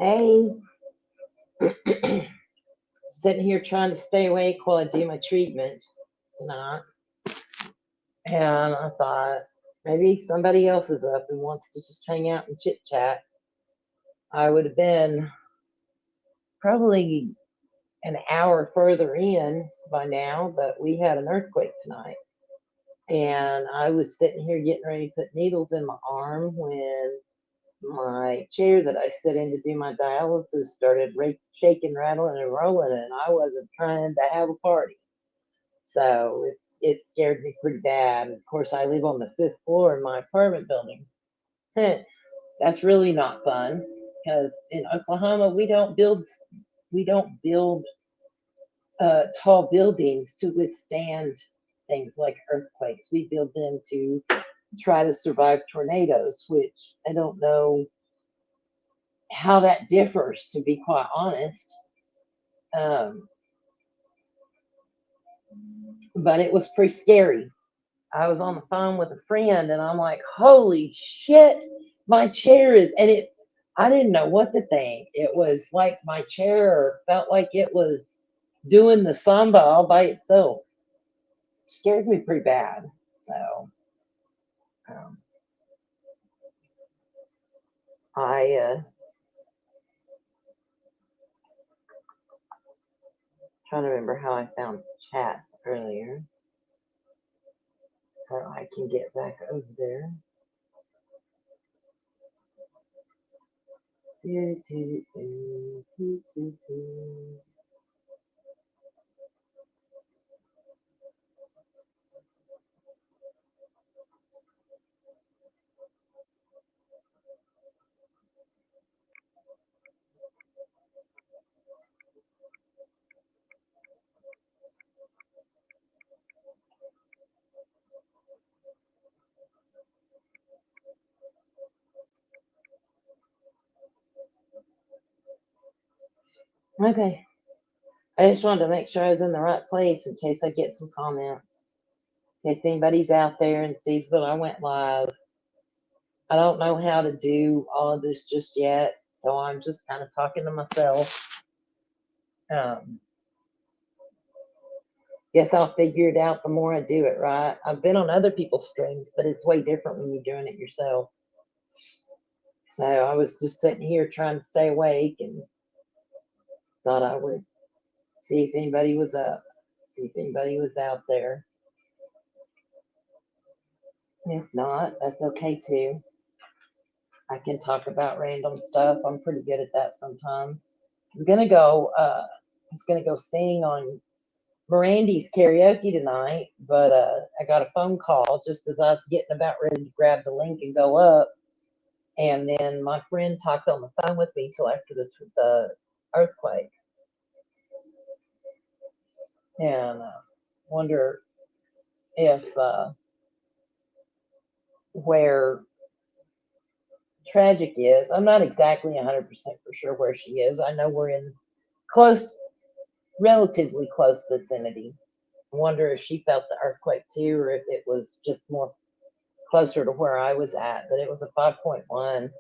Hey, sitting here trying to stay awake while I do my treatment tonight. And I thought maybe somebody else is up and wants to just hang out and chit chat. I would have been probably an hour further in by now, but we had an earthquake tonight. And I was sitting here getting ready to put needles in my arm when my chair that I sit in to do my dialysis started shaking, rattling, and rolling, and I wasn't trying to have a party. So it scared me pretty bad. Of course, I live on the fifth floor in my apartment building. That's really not fun because in Oklahoma we don't build tall buildings to withstand things like earthquakes. We build them to try to survive tornadoes, which I don't know how that differs, to be quite honest. Um, but it was pretty scary. I was on the phone with a friend and I'm like, holy shit, my chair is, and I didn't know what to think. It was like my chair felt like it was doing the samba all by itself. Scared me pretty bad. So, um, I trying to remember how I found chats earlier so I can get back over there. Do, do, do, do, do, do. Okay. I just wanted to make sure I was in the right place in case I get some comments. In case anybody's out there and sees that I went live. I don't know how to do all of this just yet, so I'm just kind of talking to myself. Um, guess I'll figure it out the more I do it, right? I've been on other people's streams, but it's way different when you're doing it yourself. So I was just sitting here trying to stay awake and thought I would see if anybody was up, see if anybody was out there. If not, that's okay too. I can talk about random stuff. I'm pretty good at that sometimes. I was gonna go. I was gonna go sing on Mirandy's karaoke tonight, but I got a phone call just as I was getting about ready to grab the link and go up, and then my friend talked on the phone with me till after the earthquake, and wonder if where Tragic is. I'm not exactly 100% for sure where she is. I know we're in close, relatively close vicinity. I wonder if she felt the earthquake too, or if it was just more closer to where I was at. But it was a 5.1,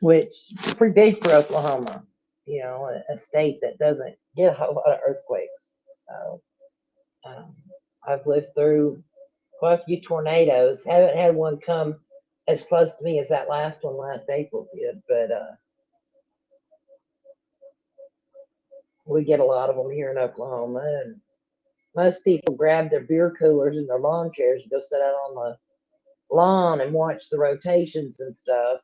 which is pretty big for Oklahoma. You know, a state that doesn't get a whole lot of earthquakes. So um, I've lived through quite a few tornadoes. Haven't had one come as close to me as that last one last April did, but we get a lot of them here in Oklahoma, and most people grab their beer coolers and their lawn chairs and go sit out on the lawn and watch the rotations and stuff.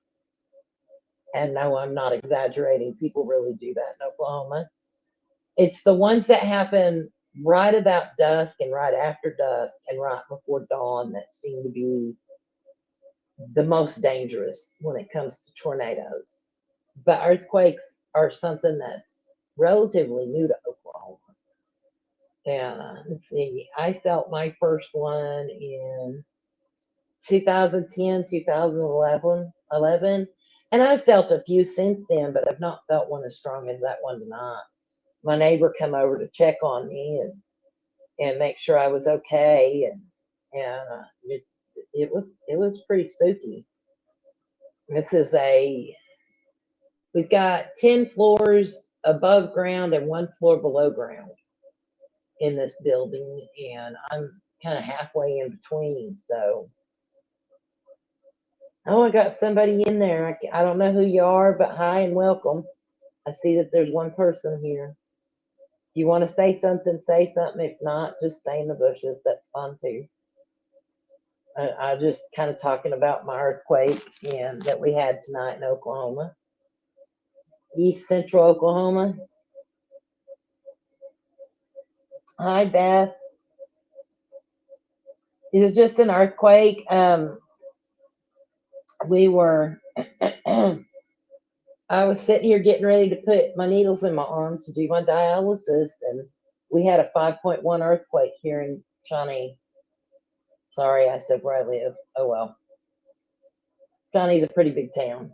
And no, I'm not exaggerating. People really do that in Oklahoma. It's the ones that happen right about dusk and right after dusk and right before dawn that seem to be the most dangerous when it comes to tornadoes. But earthquakes are something that's relatively new to Oklahoma. And let's see, I felt my first one in 2010, 2011, and I've felt a few since then, but I've not felt one as strong as that one tonight. My neighbor come over to check on me and make sure I was okay, and it was pretty spooky. This is a We've got 10 floors above ground and 1 floor below ground in this building, and I'm kind of halfway in between. So, oh, I got somebody in there. I don't know who you are, but hi and welcome. I see that there's one person here. If you want to say something, say something. If not, just stay in the bushes. That's fine too. I just kind of talking about my earthquake and that we had tonight in Oklahoma, East Central Oklahoma. Hi, Beth. It was just an earthquake. We were, I was sitting here getting ready to put my needles in my arm to do my dialysis, and we had a 5.1 earthquake here in Shawnee. Sorry, I said where I live. Oh well. Shawnee's a pretty big town,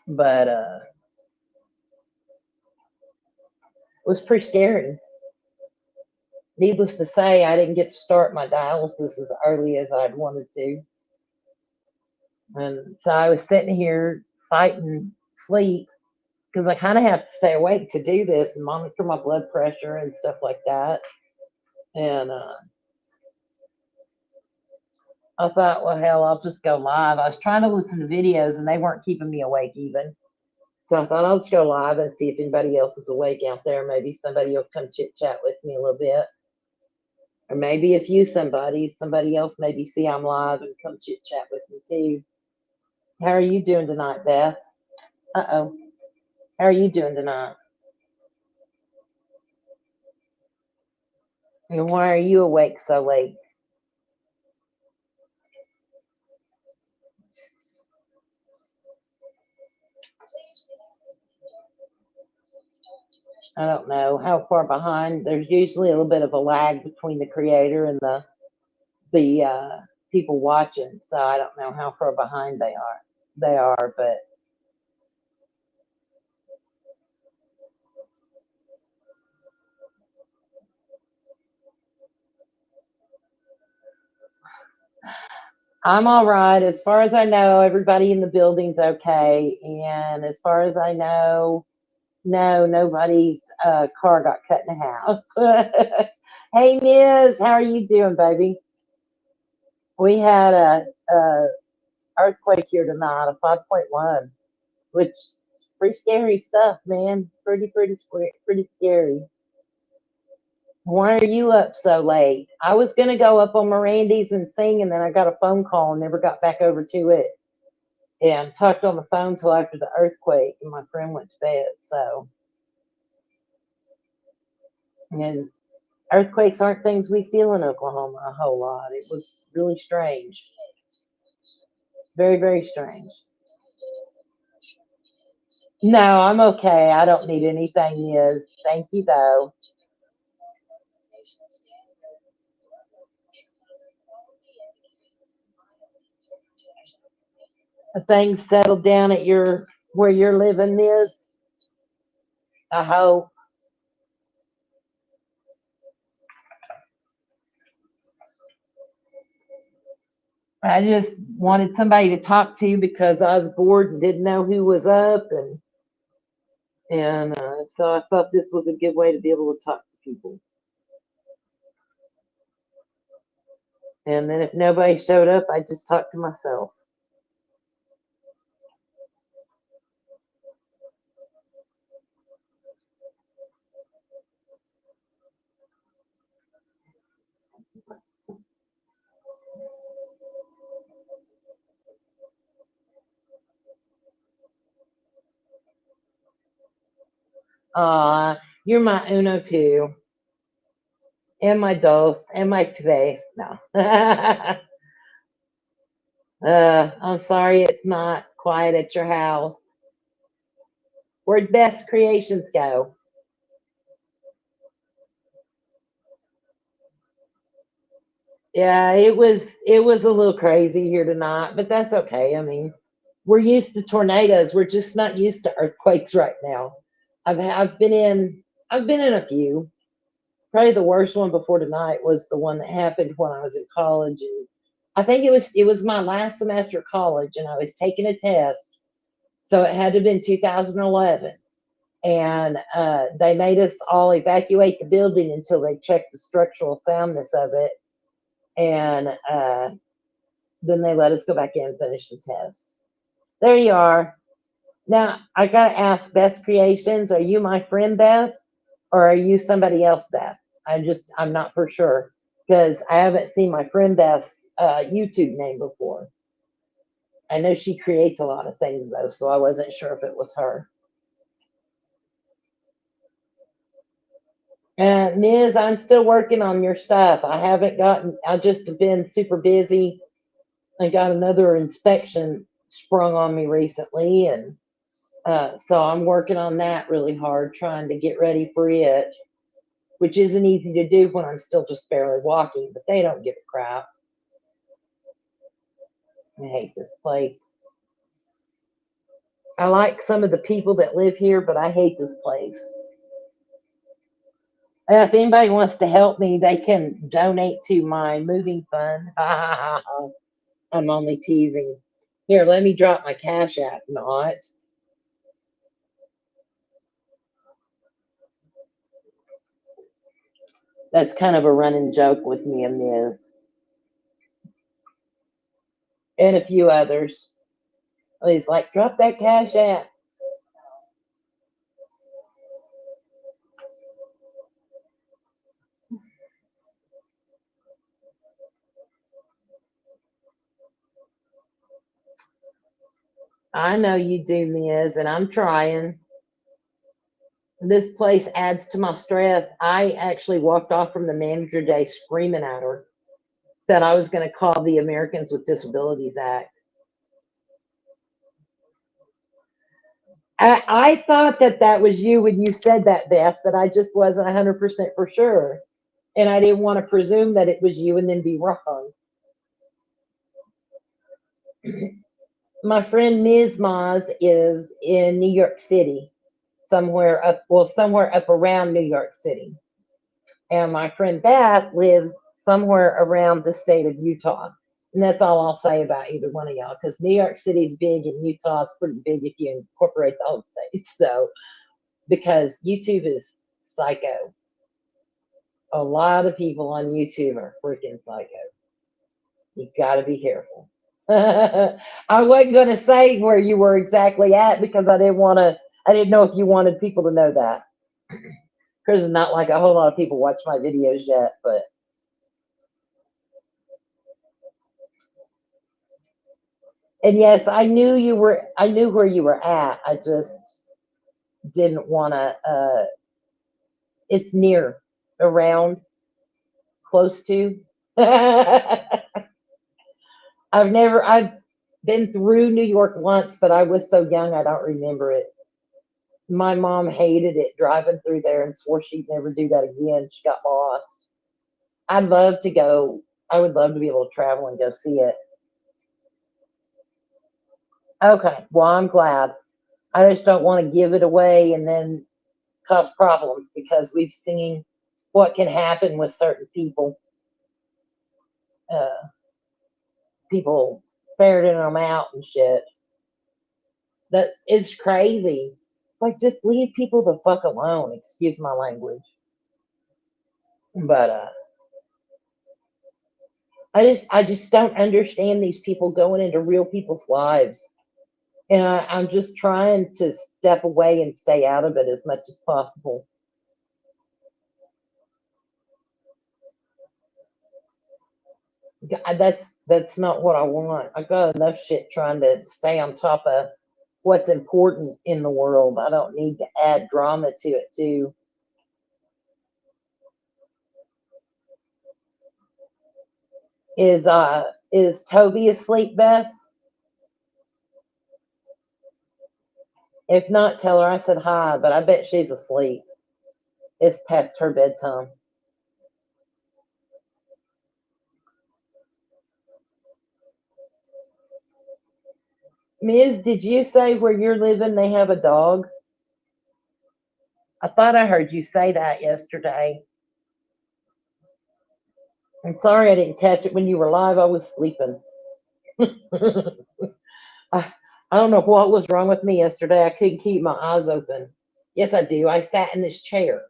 but it was pretty scary. Needless to say, I didn't get to start my dialysis as early as I'd wanted to. And so I was sitting here fighting sleep because I kind of have to stay awake to do this and monitor my blood pressure and stuff like that. And I thought, well, hell, I'll just go live. I was trying to listen to videos and they weren't keeping me awake even. So I thought I'll just go live and see if anybody else is awake out there. Maybe somebody will come chit chat with me a little bit. Or maybe if somebody else maybe see I'm live and come chit chat with me too. How are you doing tonight, Beth? Uh-oh. How are you doing tonight? And why are you awake so late? I don't know how far behind. There's usually a little bit of a lag between the creator and the people watching, so I don't know how far behind they are. But I'm all right. As far as I know, everybody in the building's okay, and as far as I know, no, nobody's car got cut in half. Hey, Miz, how are you doing, baby? We had a earthquake here tonight, a 5.1, which is pretty scary stuff, man. Pretty scary. Why are you up so late? I was gonna go up on Mirandy's and sing, and then I got a phone call and never got back over to it. And talked on the phone till after the earthquake, and my friend went to bed. So, and earthquakes aren't things we feel in Oklahoma a whole lot. It was really strange, very very strange. No, I'm okay. I don't need anything. Is thank you though. Things settled down at your where you're living, Miss. I hope. I just wanted somebody to talk to because I was bored and didn't know who was up, and so I thought this was a good way to be able to talk to people. And then if nobody showed up, I just talked to myself. You're my uno too, and my dos, and my tres. No. I'm sorry it's not quiet at your house. Where'd best creations go? Yeah, it was a little crazy here tonight, but that's okay. I mean, we're used to tornadoes. We're just not used to earthquakes right now. I've been in a few. Probably the worst one before tonight was the one that happened when I was in college I think it was my last semester of college, and I was taking a test, so it had to have been 2011. And they made us all evacuate the building until they checked the structural soundness of it, and then they let us go back in and finish the test. There you are. Now I gotta ask, Best Creations, are you my friend Beth, or are you somebody else Beth? I'm not for sure because I haven't seen my friend Beth's YouTube name before. I know she creates a lot of things though, so I wasn't sure if it was her. And Ms., I'm still working on your stuff. I haven't gotten. I've just been super busy. I got another inspection sprung on me recently, and so I'm working on that really hard, trying to get ready for it, which isn't easy to do when I'm still just barely walking. But they don't give a crap. I hate this place. I like some of the people that live here, but I hate this place. If anybody wants to help me, they can donate to my moving fund. I'm only teasing. Here, let me drop my cash app. Not. That's kind of a running joke with me and Ms. And a few others. He's like, drop that cash app. I know you do, Ms., and I'm trying. This place adds to my stress. I actually walked off from the manager day screaming at her that I was going to call the Americans with Disabilities Act. I thought that that was you when you said that, Beth, but I just wasn't 100% for sure. And I didn't want to presume that it was you and then be wrong. My friend Ms. Maz is in New York City, somewhere up around New York City. And my friend Beth lives somewhere around the state of Utah. And that's all I'll say about either one of y'all, because New York City is big and Utah is pretty big if you incorporate the whole state. So, because YouTube is psycho. A lot of people on YouTube are freaking psycho. You got to be careful. I wasn't going to say where you were exactly at because I didn't know if you wanted people to know that. Because it's not like a whole lot of people watch my videos yet, but and yes, I knew where you were at. I just didn't want to, it's near, around, close to. I've been through New York once, but I was so young I don't remember it. My mom hated it driving through there and swore she'd never do that again. She got lost. I'd love to go. I would love to be able to travel and go see it. Okay, well, I'm glad. I just don't want to give it away and then cause problems because we've seen what can happen with certain people. Uh, People ferreting them out and shit. That is crazy. It's like just leave people the fuck alone. Excuse my language, but I just don't understand these people going into real people's lives, and I'm just trying to step away and stay out of it as much as possible. That's not what I want. I got enough shit trying to stay on top of what's important in the world. I don't need to add drama to it too. Is Toby asleep, Beth? If not, tell her I said hi, but I bet she's asleep. It's past her bedtime. Miz, did you say where you're living they have a dog? I thought I heard you say that yesterday. I'm sorry I didn't catch it when you were live. I was sleeping. I, I don't know what was wrong with me yesterday. I couldn't keep my eyes open. Yes, I do. I sat in this chair.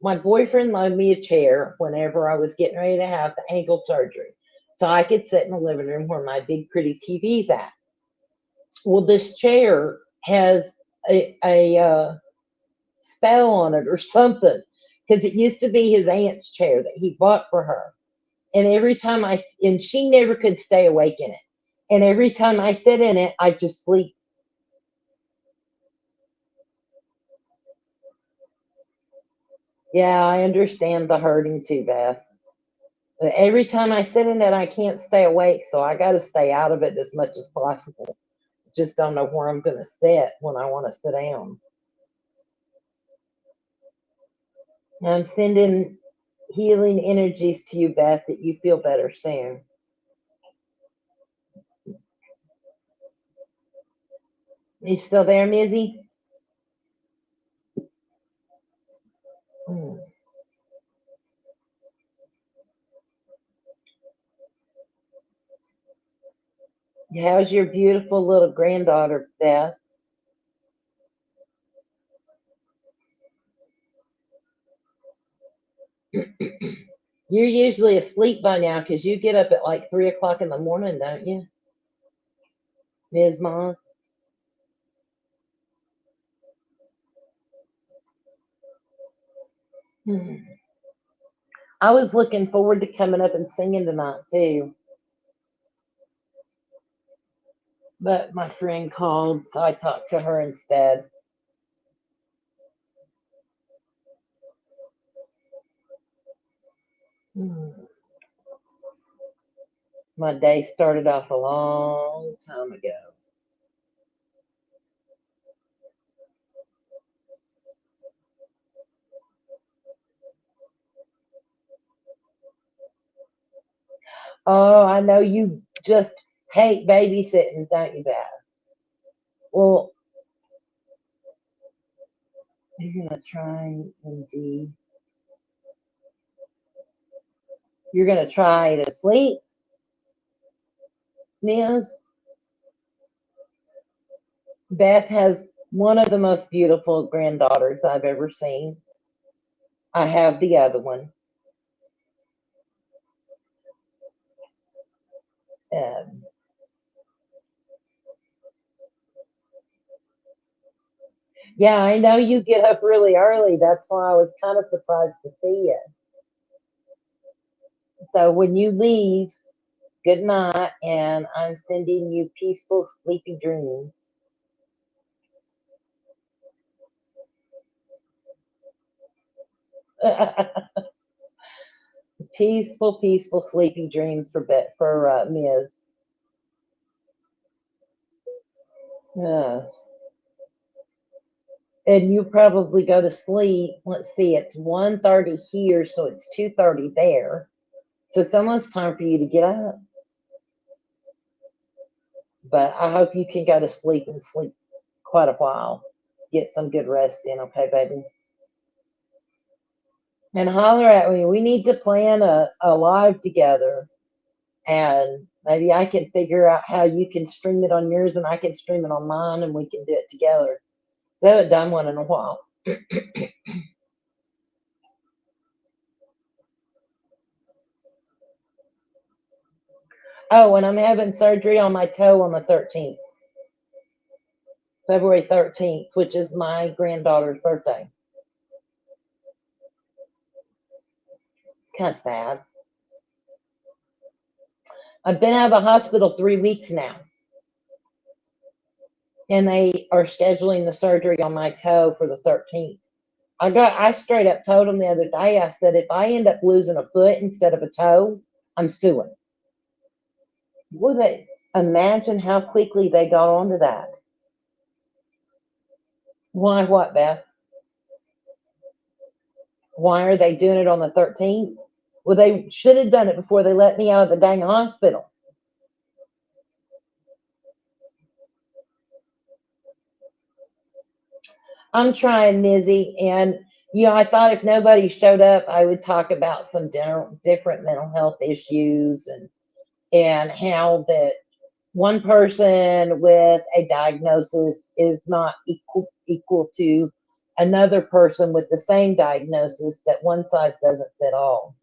My boyfriend loaned me a chair whenever I was getting ready to have the ankle surgery, so I could sit in the living room where my big, pretty TV's at. Well, this chair has a spell on it or something because it used to be his aunt's chair that he bought for her. And every time and she never could stay awake in it. And every time I sit in it, I just sleep. Yeah, I understand the hurting too, Beth. But every time I sit in it, I can't stay awake, so I got to stay out of it as much as possible. Just don't know where I'm going to sit when I want to sit down. I'm sending healing energies to you, Beth, that you feel better soon. You still there, Mizzy? Hmm. How's your beautiful little granddaughter, Beth? You're usually asleep by now because you get up at like 3 o'clock in the morning, don't you, Ms. Moss? Hmm. I was looking forward to coming up and singing tonight too, but my friend called, so I talked to her instead. Hmm. My day started off a long time ago. Oh, I know you just hate babysitting, don't you, Beth? Well, you're gonna try indeed. You're gonna try to sleep, Miss. Beth has one of the most beautiful granddaughters I've ever seen. I have the other one. Um, yeah, I know you get up really early. That's why I was kind of surprised to see you. So when you leave, good night, and I'm sending you peaceful, sleepy dreams. Peaceful, peaceful, sleepy dreams for Ms. Uh, and you probably go to sleep. Let's see, it's 1:30 here, so it's 2:30 there. So it's almost time for you to get up. But I hope you can go to sleep and sleep quite a while. Get some good rest in, okay, baby? And holler at me. We need to plan a live together. And maybe I can figure out how you can stream it on yours and I can stream it on mine and we can do it together. I haven't done one in a while. Oh, and I'm having surgery on my toe on the 13th, February 13th, which is my granddaughter's birthday. It's kind of sad. I've been out of the hospital 3 weeks now, and they are scheduling the surgery on my toe for the 13th. I straight up told them the other day, I said, if I end up losing a foot instead of a toe, I'm suing. Would they imagine how quickly they got onto that? Why what, Beth? Why are they doing it on the 13th? Well, they should have done it before they let me out of the dang hospital. I'm trying, Nizzy, and I thought if nobody showed up, I would talk about some different mental health issues, and how that one person with a diagnosis is not equal to another person with the same diagnosis, that one size doesn't fit all.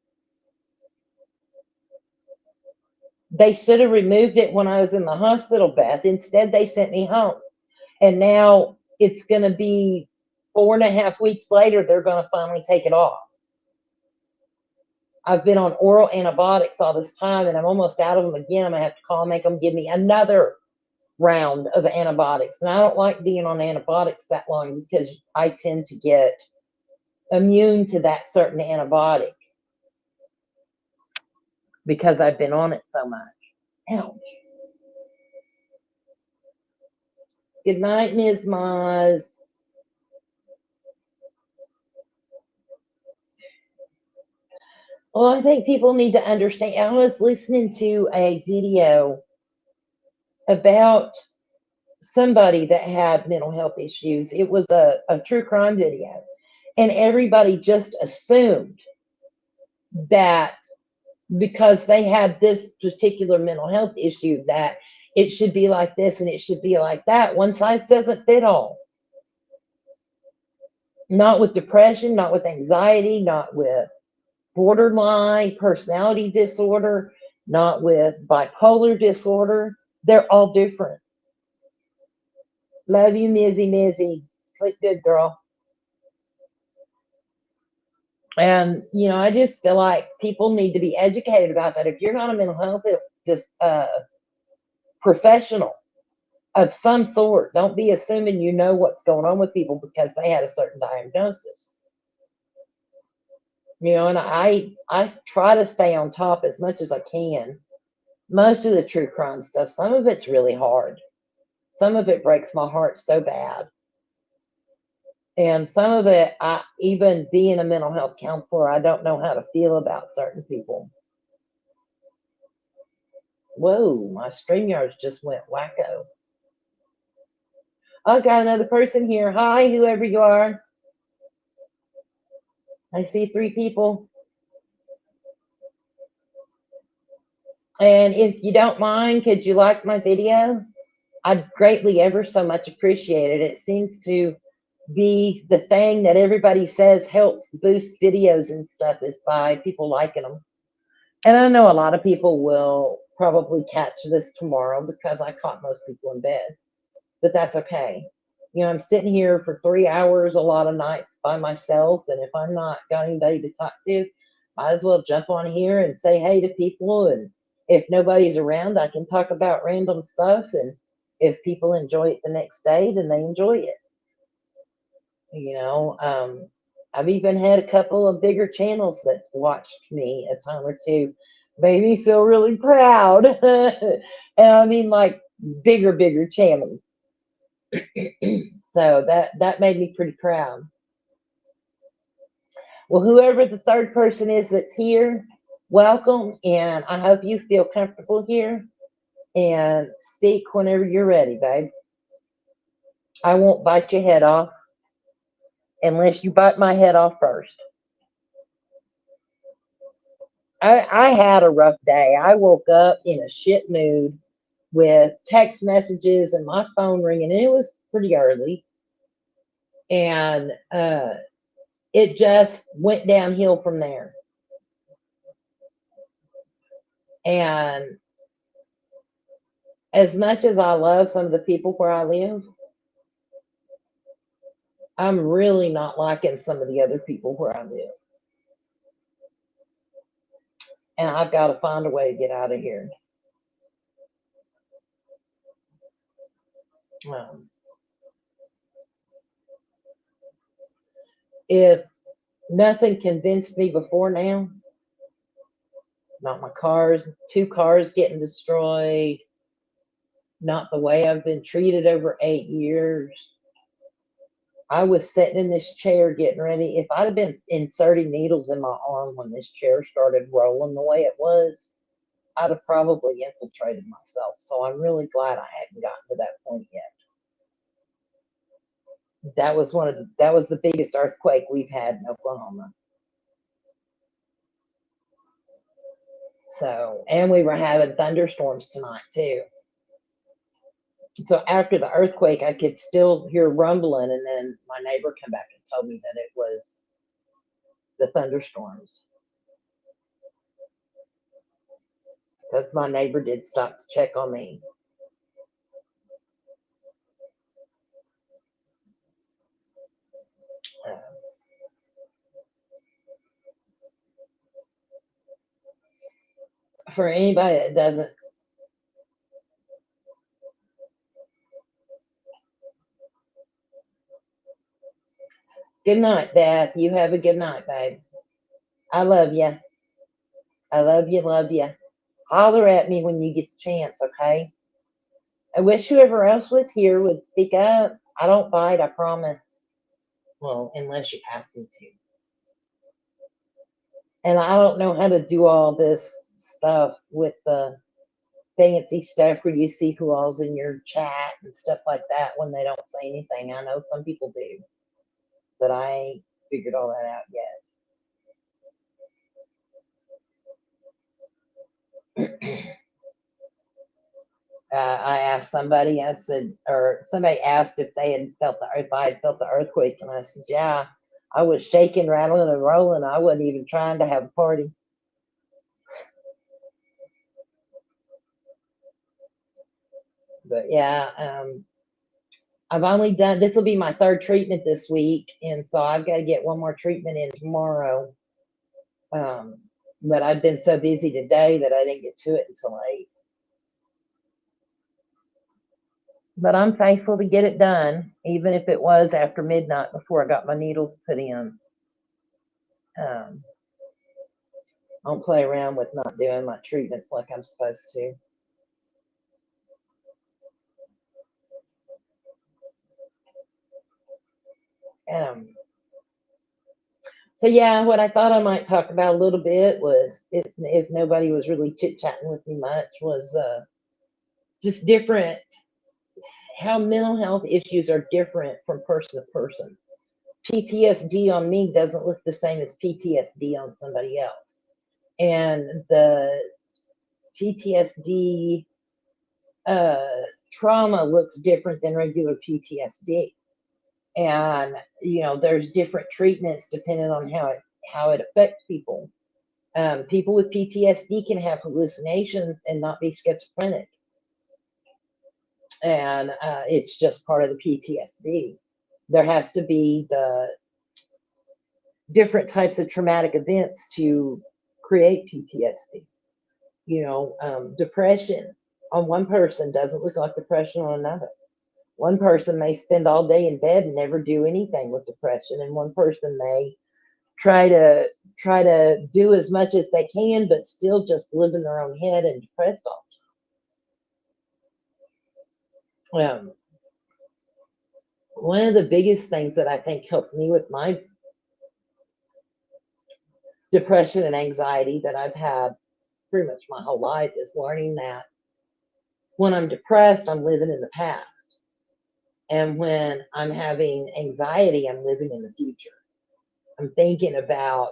They should have removed it when I was in the hospital, Beth. Instead, they sent me home. And now it's going to be 4.5 weeks later, they're going to finally take it off. I've been on oral antibiotics all this time, and I'm almost out of them again. I'm going to have to call and make them give me another round of antibiotics. And I don't like being on antibiotics that long because I tend to get immune to that certain antibiotic because I've been on it so much. Ouch. Good night, Ms. Moz. Well, I think people need to understand. I was listening to a video about somebody that had mental health issues. It was a true crime video. And everybody just assumed that because they had this particular mental health issue, that it should be like this and it should be like that. One size doesn't fit all. Not with depression, not with anxiety, not with borderline personality disorder, not with bipolar disorder. They're all different. Love you, Mizzy Mizzy. Sleep good, girl. And I just feel like people need to be educated about that. If you're not a mental health just professional of some sort, don't be assuming you know what's going on with people because they had a certain diagnosis. And I try to stay on top as much as I can. Most of the true crime stuff, some of it's really hard. Some of it breaks my heart so bad. And some of it, even being a mental health counselor, I don't know how to feel about certain people. Whoa, my StreamYards just went wacko. I got another person here. Hi, whoever you are. I see 3 people. And if you don't mind, could you like my video? I'd greatly ever so much appreciate it. It seems to be the thing that everybody says helps boost videos and stuff, is by people liking them. And I know a lot of people will probably catch this tomorrow because I caught most people in bed, but that's okay. I'm sitting here for 3 hours a lot of nights by myself, and if I'm not got anybody to talk to, might as well jump on here and say hey to people. And if nobody's around, I can talk about random stuff. And if people enjoy it the next day, then they enjoy it. I've even had a couple of bigger channels that watched me a time or two. Made me feel really proud. And I mean, like, bigger channels. So that made me pretty proud. Well, whoever the third person is that's here, welcome, and I hope you feel comfortable here. And speak whenever you're ready, babe. I won't bite your head off unless you bite my head off first. I had a rough day. I woke up in a shit mood with text messages and my phone ringing, and it was pretty early. And it just went downhill from there. And as much as I love some of the people where I live, I'm really not liking some of the other people where I live. And I've got to find a way to get out of here. Um, if nothing convinced me before now, not my cars, 2 cars getting destroyed, not the way I've been treated over 8 years. I was sitting in this chair getting ready. If I'd have been inserting needles in my arm when this chair started rolling the way it was, I'd have probably infiltrated myself. So I'm really glad I hadn't gotten to that point yet. That was the biggest earthquake we've had in Oklahoma. So, and we were having thunderstorms tonight too. So after the earthquake, I could still hear rumbling, and then my neighbor came back and told me that it was the thunderstorms. Because my neighbor did stop to check on me. Uh, for anybody that doesn't, good night, Beth. You have a good night, babe. I love you. I love you, love you. Holler at me when you get the chance, okay? I wish whoever else was here would speak up. I don't bite, I promise. Well, unless you ask me to. And I don't know how to do all this stuff with the fancy stuff where you see who all's in your chat and stuff like that when they don't say anything. I know some people do, but I ain't figured all that out yet. I asked somebody, I said, or somebody asked if they had felt if I had felt the earthquake, and I said, yeah, I was shaking, rattling, and rolling. I wasn't even trying to have a party. But yeah, I've only done this will be my third treatment this week, and so I've got to get one more treatment in tomorrow. Um, but I've been so busy today that I didn't get to it until 8. But I'm thankful to get it done, even if it was after midnight before I got my needles put in. Um, I don't play around with not doing my treatments like I'm supposed to. Um, so yeah, what I thought I might talk about a little bit was if nobody was really chit chatting with me much was just different how mental health issues are different from person to person. PTSD on me doesn't look the same as PTSD on somebody else. And the PTSD uh, trauma looks different than regular PTSD. And there's different treatments depending on how it affects people. People with PTSD can have hallucinations and not be schizophrenic, and it's just part of the PTSD. There has to be the different types of traumatic events to create PTSD. Depression on one person doesn't look like depression on another. One person may spend all day in bed and never do anything with depression, and one person may try to try to do as much as they can, but still just live in their own head and depressed all the time. One of the biggest things that I think helped me with my depression and anxiety that I've had pretty much my whole life is learning that when I'm depressed, I'm living in the past. And when I'm having anxiety, I'm living in the future. I'm thinking about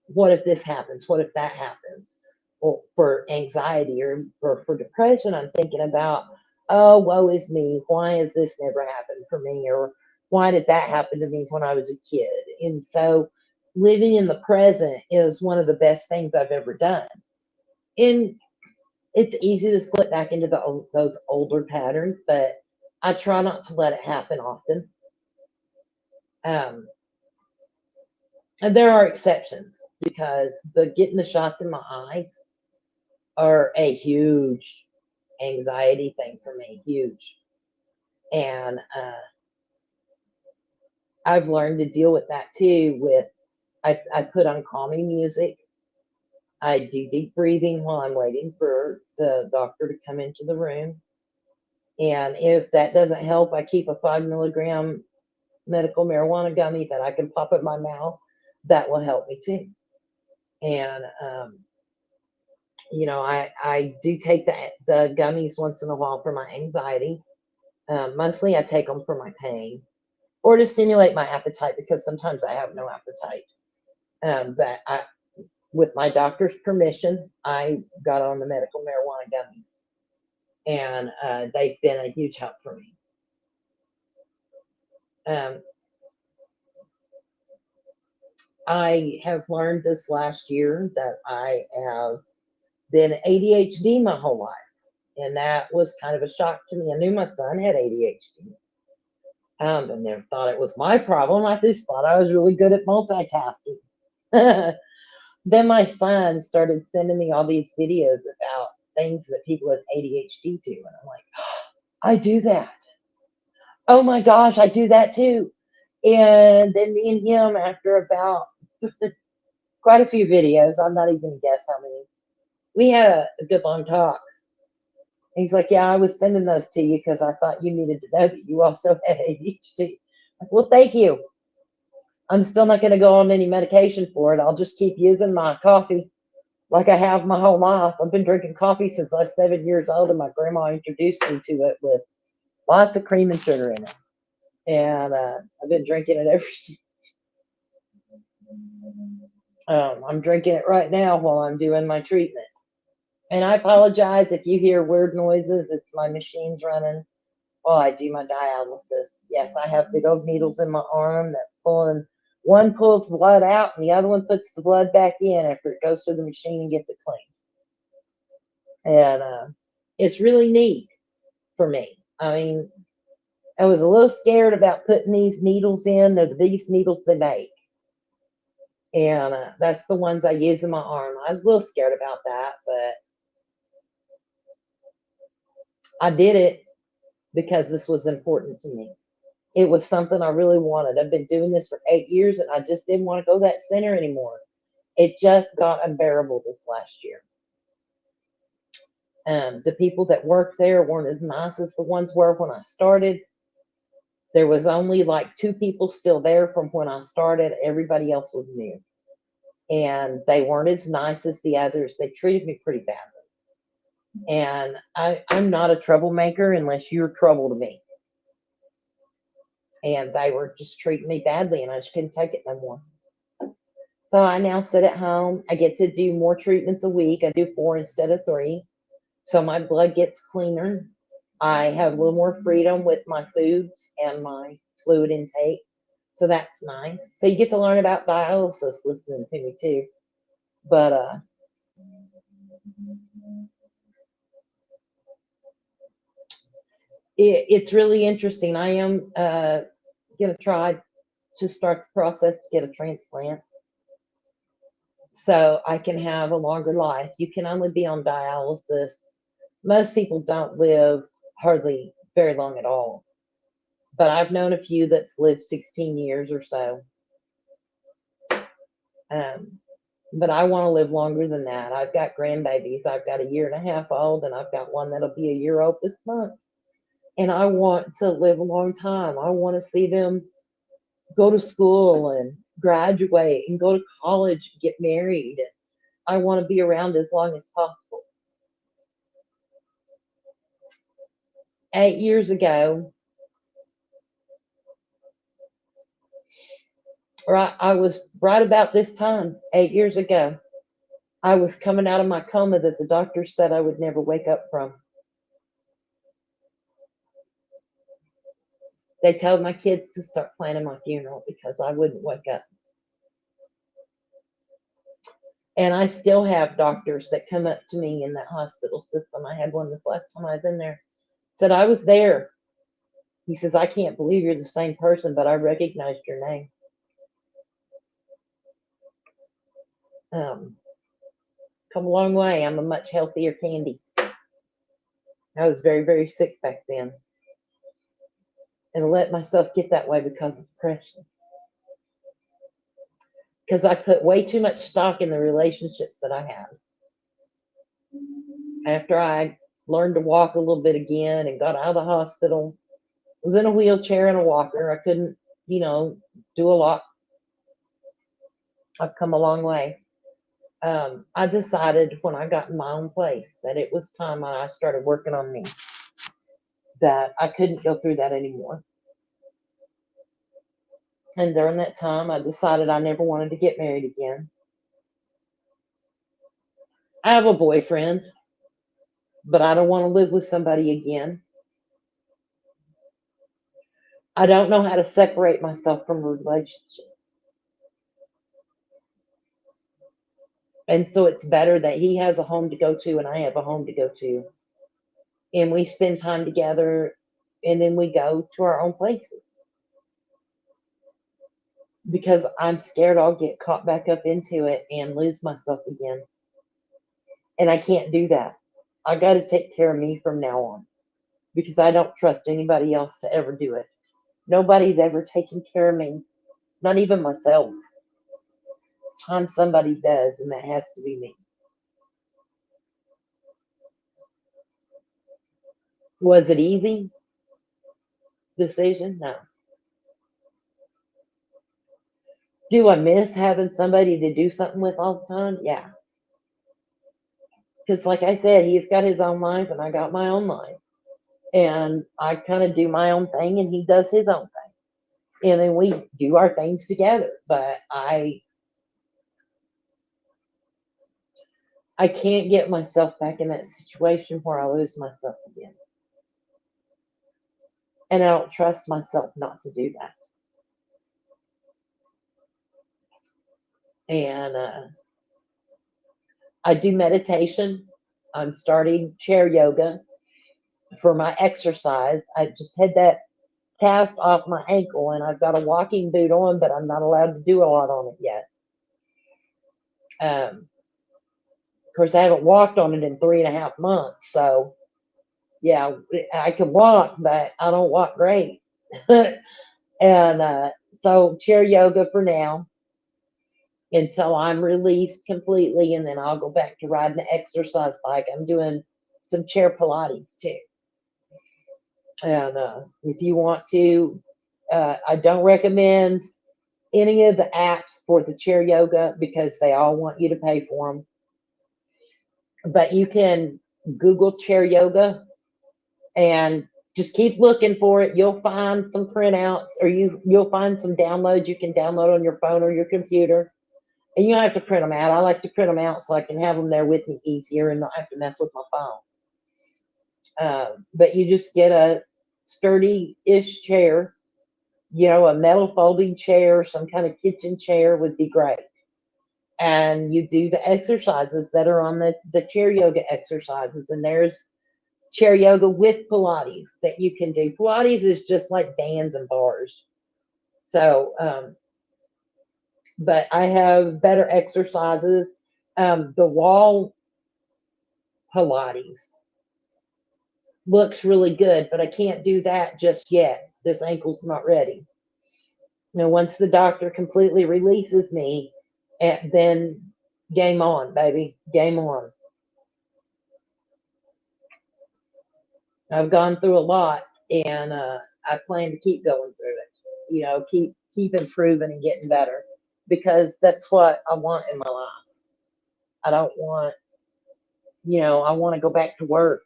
what if this happens? What if that happens? Well, for anxiety or for depression, I'm thinking about, oh, woe is me. Why has this never happened for me? Or why did that happen to me when I was a kid? And so living in the present is one of the best things I've ever done. And it's easy to slip back into those older patterns, but I try not to let it happen often. Um, and there are exceptions because getting the shots in my eyes are a huge anxiety thing for me, huge. And I've learned to deal with that too. I put on calming music. I do deep breathing while I'm waiting for the doctor to come into the room. And if that doesn't help, I keep a 5 milligram medical marijuana gummy that I can pop in my mouth. That will help me too. And I do take the gummies once in a while for my anxiety. Mostly I take them for my pain. or to stimulate my appetite because sometimes I have no appetite. But with my doctor's permission, I got on the medical marijuana gummies, and they've been a huge help for me. Um, I have learned this last year that I have been ADHD my whole life, and that was kind of a shock to me. I knew my son had ADHD, and never thought it was my problem. I just thought I was really good at multitasking. Then my son started sending me all these videos about things that people with ADHD do, and I'm like, I do that. Oh my gosh, I do that too. And then me and him, after about quite a few videos, I'm not even gonna guess how many, we had a good long talk. And he's like, yeah, I was sending those to you because I thought you needed to know that you also had ADHD. Like, well, thank you. I'm still not going to go on any medication for it. I'll just keep using my coffee like I have my whole life. I've been drinking coffee since I was 7 years old, and my grandma introduced me to it with lots of cream and sugar in it. And I've been drinking it ever since. I'm drinking it right now while I'm doing my treatment. And I apologize if you hear weird noises. It's my machines running while I do my dialysis. Yes, I have big old needles in my arm that's pulling. One pulls blood out, and the other one puts the blood back in after it goes through the machine and gets it clean. And it's really neat for me. I mean, I was a little scared about putting these needles in. They're the biggest needles they make. And that's the ones I use in my arm. I was a little scared about that, but I did it because this was important to me. It was something I really wanted. I've been doing this for 8 years, and I just didn't want to go to that center anymore. It just got unbearable this last year. The people that worked there weren't as nice as the ones were when I started. There was only like 2 people still there from when I started. Everybody else was new, and they weren't as nice as the others. They treated me pretty badly. And I'm not a troublemaker unless you're trouble to me. And they were just treating me badly, and I just couldn't take it no more. So I now sit at home. I get to do more treatments a week. I do 4 instead of 3. So my blood gets cleaner. I have a little more freedom with my foods and my fluid intake. So that's nice. So you get to learn about dialysis listening to me too. But it's really interesting. I am going to try to start the process to get a transplant so I can have a longer life. You can only be on dialysis. Most people don't live hardly very long at all, but I've known a few that's lived 16 years or so. Um, but I want to live longer than that. I've got grandbabies. I've got a 1.5 years old, and I've got one that'll be a year old this month. And I want to live a long time. I want to see them go to school and graduate and go to college, get married. I want to be around as long as possible. 8 years ago, right, I was right about this time, 8 years ago, I was coming out of my coma that the doctors said I would never wake up from. They told my kids to start planning my funeral because I wouldn't wake up. And I still have doctors that come up to me in that hospital system. I had one this last time I was in there. Said, I was there. He says, I can't believe you're the same person, but I recognized your name. Come a long way. I'm a much healthier Candy. I was very, very sick back then. And let myself get that way because of depression. Because I put way too much stock in the relationships that I had. After I learned to walk a little bit again and got out of the hospital, was in a wheelchair and a walker. I couldn't, do a lot. I've come a long way. I decided when I got in my own place that it was time I started working on me, that I couldn't go through that anymore. And during that time, I decided I never wanted to get married again. I have a boyfriend, but I don't want to live with somebody again. I don't know how to separate myself from a relationship. And so it's better that he has a home to go to and I have a home to go to. And we spend time together and then we go to our own places because I'm scared I'll get caught back up into it and lose myself again. And I can't do that. I got to take care of me from now on because I don't trust anybody else to ever do it. Nobody's ever taken care of me, not even myself. It's time somebody does, and that has to be me. Was it easy decision? No. Do I miss having somebody to do something with all the time? Yeah. Because, like I said, he's got his own life and I got my own life. And I kind of do my own thing and he does his own thing. And then we do our things together. But I can't get myself back in that situation where I lose myself again. And I don't trust myself not to do that. And I do meditation. I'm starting chair yoga for my exercise. I just had that cast off my ankle and I've got a walking boot on, but I'm not allowed to do a lot on it yet. Of course, I haven't walked on it in 3.5 months. So, yeah, I can walk, but I don't walk great. And so, chair yoga for now until I'm released completely, and then I'll go back to riding the exercise bike. I'm doing some chair Pilates too. And if you want to, I don't recommend any of the apps for the chair yoga because they all want you to pay for them. But you can Google chair yoga and just keep looking for it. You'll find some printouts or you'll find some downloads you can download on your phone or your computer. And you don't have to print them out. I like to print them out so I can have them there with me easier and not have to mess with my phone. But you just get a sturdy-ish chair, a metal folding chair, some kind of kitchen chair would be great. And you do the exercises that are on the chair yoga exercises. And there's chair yoga with Pilates that you can do. Pilates is just like bands and bars. So, but I have better exercises. The wall Pilates looks really good, but I can't do that just yet. This ankle's not ready. Once the doctor completely releases me, then game on, baby, game on. I've gone through a lot, and I plan to keep going through it. Keep improving and getting better because that's what I want in my life. I don't want, I want to go back to work.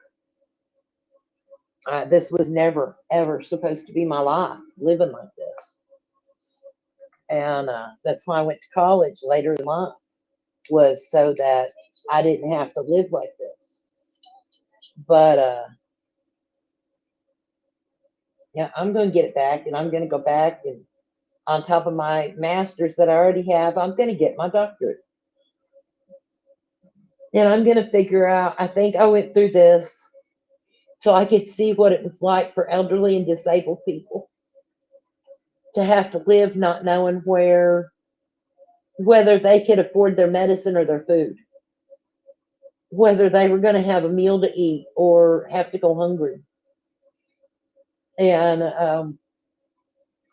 This was never ever supposed to be my life, living like this, and that's why I went to college later in life was so that I didn't have to live like this. But yeah, I'm going to get it back, and I'm going to go back and on top of my master's that I already have, I'm going to get my doctorate. And I'm going to figure out, I think I went through this so I could see what it was like for elderly and disabled people to have to live not knowing whether they could afford their medicine or their food, whether they were going to have a meal to eat or have to go hungry. And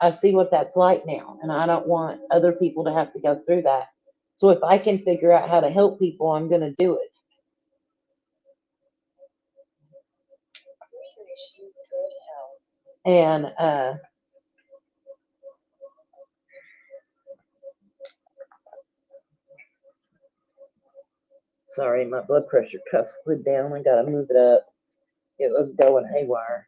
I see what that's like now, and I don't want other people to have to go through that. So if I can figure out how to help people, I'm going to do it. And sorry, my blood pressure cuff slid down. I got to move it up. It was going haywire.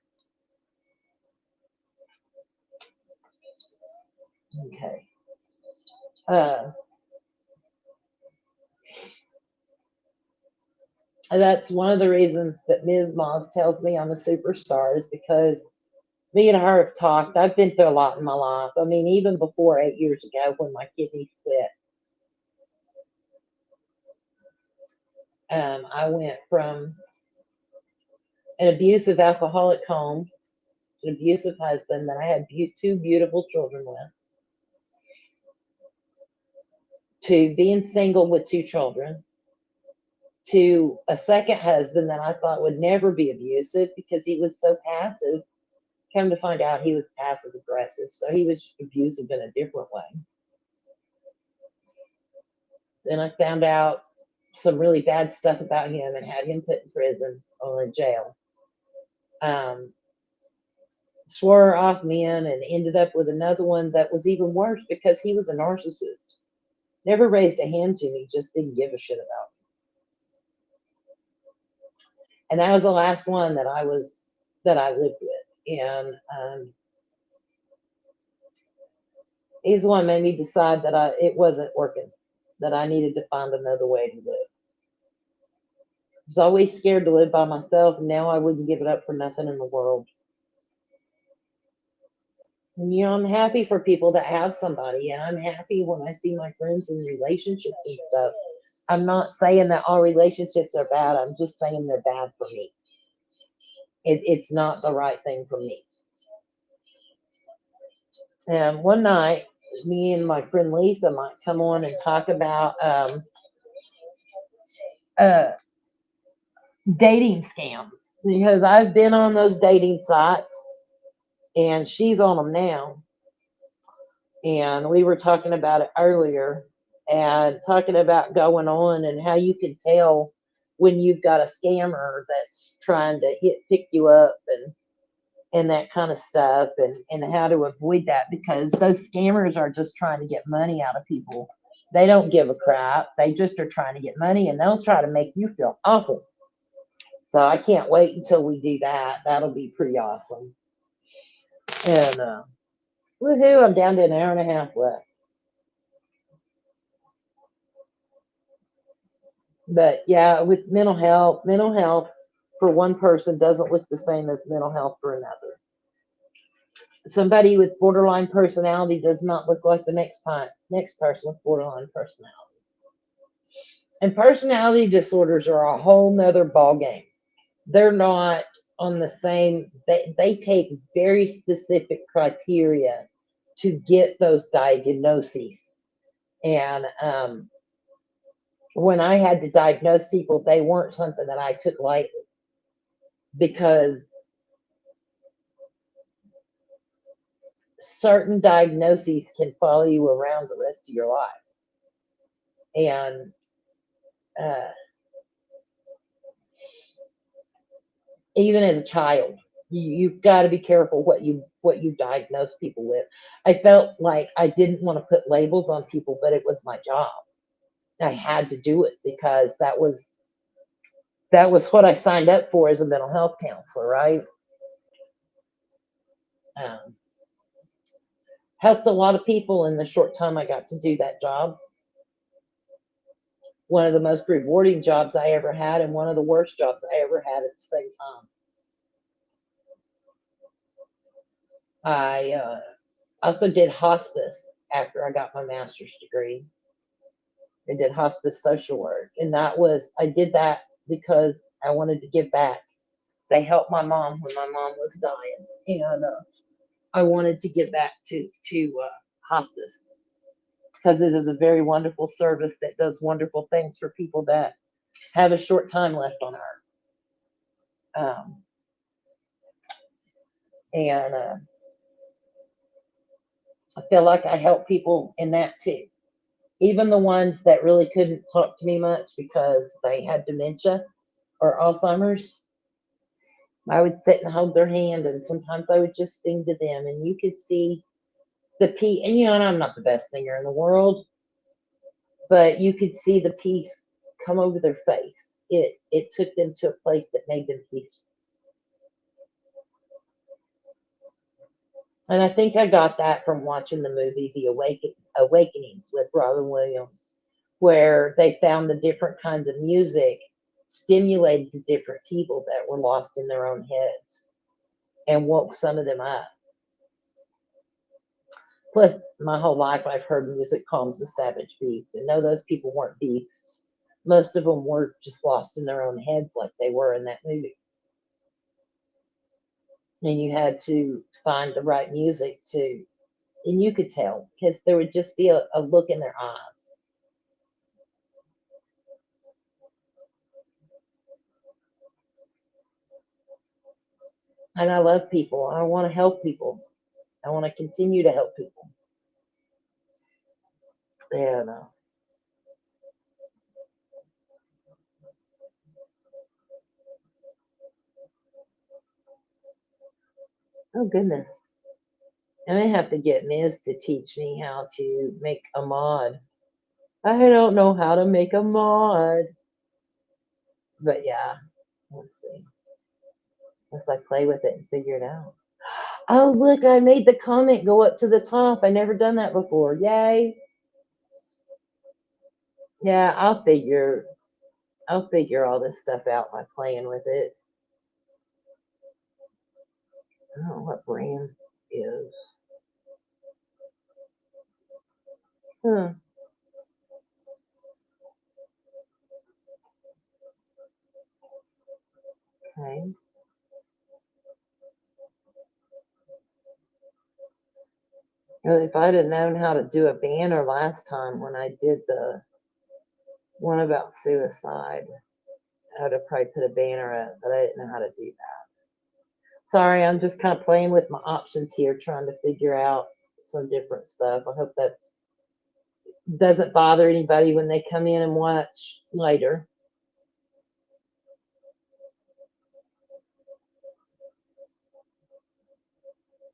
Okay. Uh, that's one of the reasons that Ms. Moss tells me I'm a superstar is because me and her have talked. I've been through a lot in my life. I mean, even before 8 years ago when my kidneys quit, I went from an abusive alcoholic home to an abusive husband that I had two beautiful children with, to being single with two children, to a second husband that I thought would never be abusive because he was so passive. Come to find out, he was passive aggressive, so he was just abusive in a different way. Then I found out some really bad stuff about him and had him put in prison or in jail. Um, Swore off men and ended up with another one that was even worse because he was a narcissist. Never raised a hand to me, just didn't give a shit about me. And that was the last one that I lived with. And he's the one made me decide that it wasn't working, that I needed to find another way to live. I was always scared to live by myself, and now I wouldn't give it up for nothing in the world. And, I'm happy for people that have somebody, and I'm happy when I see my friends in relationships and stuff. I'm not saying that all relationships are bad. I'm just saying they're bad for me. It's not the right thing for me. And one night, me and my friend Lisa might come on and talk about uh, dating scams because I've been on those dating sites and she's on them now. And we were talking about it earlier and talking about going on and how you can tell when you've got a scammer that's trying to pick you up and that kind of stuff and how to avoid that because those scammers are just trying to get money out of people. They don't give a crap. They just are trying to get money and they'll try to make you feel awful. So I can't wait until we do that. That'll be pretty awesome. And woohoo, I'm down to an hour and a half left. But yeah, with mental health for one person doesn't look the same as mental health for another. Somebody with borderline personality does not look like the next person with borderline personality. And personality disorders are a whole nother ball game. They're not on the same. They take very specific criteria to get those diagnoses. And when I had to diagnose people, they weren't something that I took lightly because certain diagnoses can follow you around the rest of your life. And uh, even as a child, you've got to be careful what you diagnose people with. I felt like I didn't want to put labels on people, but it was my job. I had to do it because that was what I signed up for as a mental health counselor, right? Um, Helped a lot of people in the short time I got to do that job. One of the most rewarding jobs I ever had, and one of the worst jobs I ever had at the same time. I also did hospice after I got my master's degree. I did hospice social work, and I did that because I wanted to give back. They helped my mom when my mom was dying, and I wanted to give back to hospice because it is a very wonderful service that does wonderful things for people that have a short time left on earth. Um, and I feel like I help people in that too. Even the ones that really couldn't talk to me much because they had dementia or Alzheimer's, I would sit and hold their hand, and sometimes I would just sing to them, and you could see the peace. And and I'm not the best singer in the world, but you could see the peace come over their face. It took them to a place that made them peaceful. And I think I got that from watching the movie Awakenings with Robin Williams, where they found the different kinds of music stimulated the different people that were lost in their own heads and woke some of them up. Plus, my whole life I've heard music calms the savage beast. And no, those people weren't beasts. Most of them were just lost in their own heads like they were in that movie. And you had to find the right music to, and you could tell because there would just be a look in their eyes. And I love people. I want to help people. I want to continue to help people. And oh goodness, I may have to get Miz to teach me how to make a mod. I don't know how to make a mod, but yeah, let's see. Let's like play with it and figure it out. Oh look, I made the comment go up to the top. I never done that before. Yay! Yeah, I'll figure all this stuff out by playing with it. I don't know what brand is. Huh. Okay. Well, if I'd have known how to do a banner last time when I did the one about suicide, I would have probably put a banner up, but I didn't know how to do that. Sorry, I'm just kind of playing with my options here, trying to figure out some different stuff. I hope that doesn't bother anybody when they come in and watch later.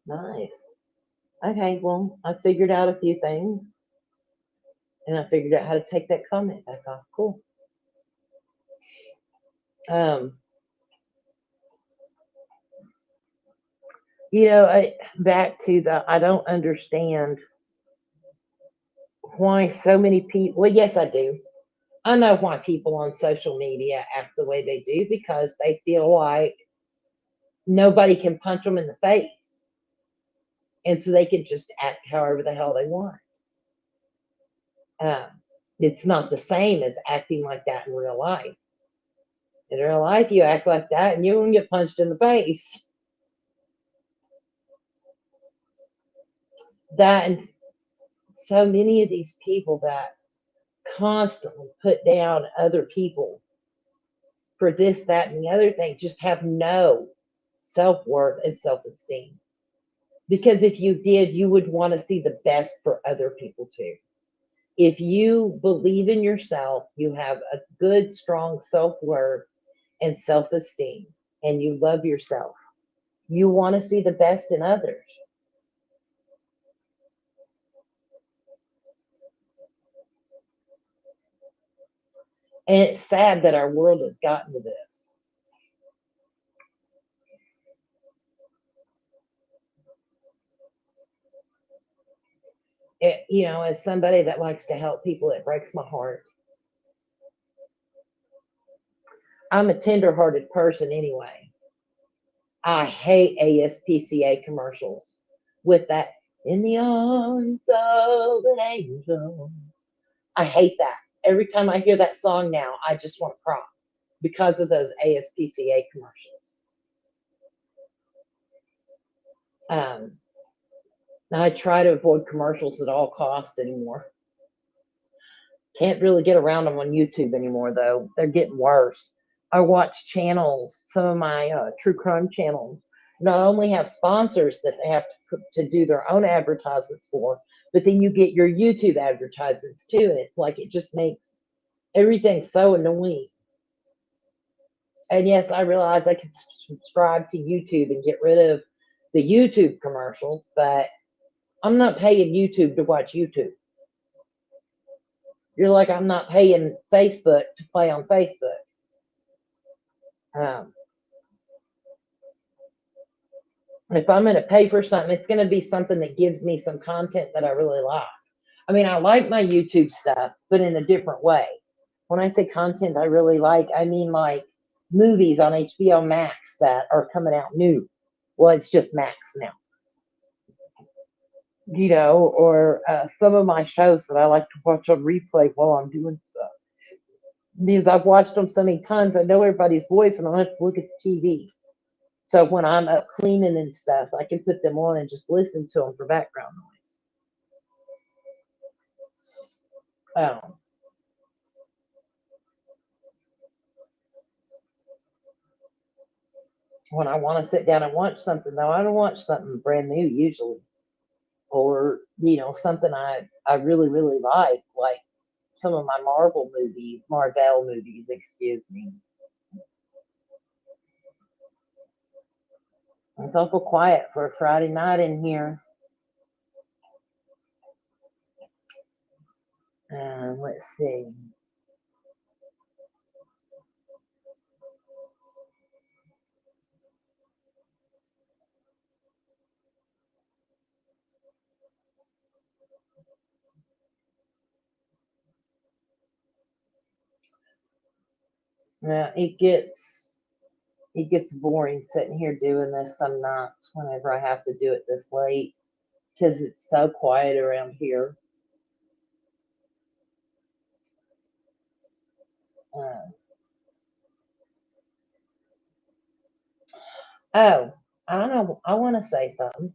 Nice. Okay, well, I figured out a few things and I figured out how to take that comment back off. Cool. Um, back to the I don't understand why so many people, well, yes, I do. I know why people on social media act the way they do because they feel like nobody can punch them in the face. And so they can just act however the hell they want. Um, it's not the same as acting like that in real life. In real life, you act like that and you won't get punched in the face. That and so many of these people that constantly put down other people for this, that, and the other thing just have no self worth and self esteem. Because if you did, you would want to see the best for other people too. If you believe in yourself, you have a good, strong self worth and self esteem, and you love yourself, you want to see the best in others. And it's sad that our world has gotten to this. As somebody that likes to help people, it breaks my heart. I'm a tender-hearted person anyway. I hate ASPCA commercials with that in the arms of an angel. I hate that. Every time I hear that song now, I just want to cry because of those ASPCA commercials. Um, I try to avoid commercials at all costs anymore. Can't really get around them on YouTube anymore, though. They're getting worse. I watch channels, some of my true crime channels, not only have sponsors that they have to do their own advertisements for, but then you get your YouTube advertisements too. And it's like it just makes everything so annoying. And yes, I realize I can subscribe to YouTube and get rid of the YouTube commercials, but I'm not paying YouTube to watch YouTube. You're like, I'm not paying Facebook to play on Facebook. Um, If I'm going to pay for something, it's going to be something that gives me some content that I really like. I mean, I like my YouTube stuff, but in a different way. When I say content I really like, I mean like movies on HBO Max that are coming out new. Well, it's just Max now, or some of my shows that I like to watch on replay while I'm doing stuff. Because I've watched them so many times, I know everybody's voice and I don't have to look at the TV. So when I'm up cleaning and stuff, I can put them on and just listen to them for background noise. When I want to sit down and watch something, though, I don't watch something brand new usually, or something I really really like some of my Marvel movies. Excuse me. It's awful quiet for a Friday night in here. Let's see. Now it gets boring sitting here doing this some nights whenever I have to do it this late because it's so quiet around here. Uh, oh, I know. I want to say something.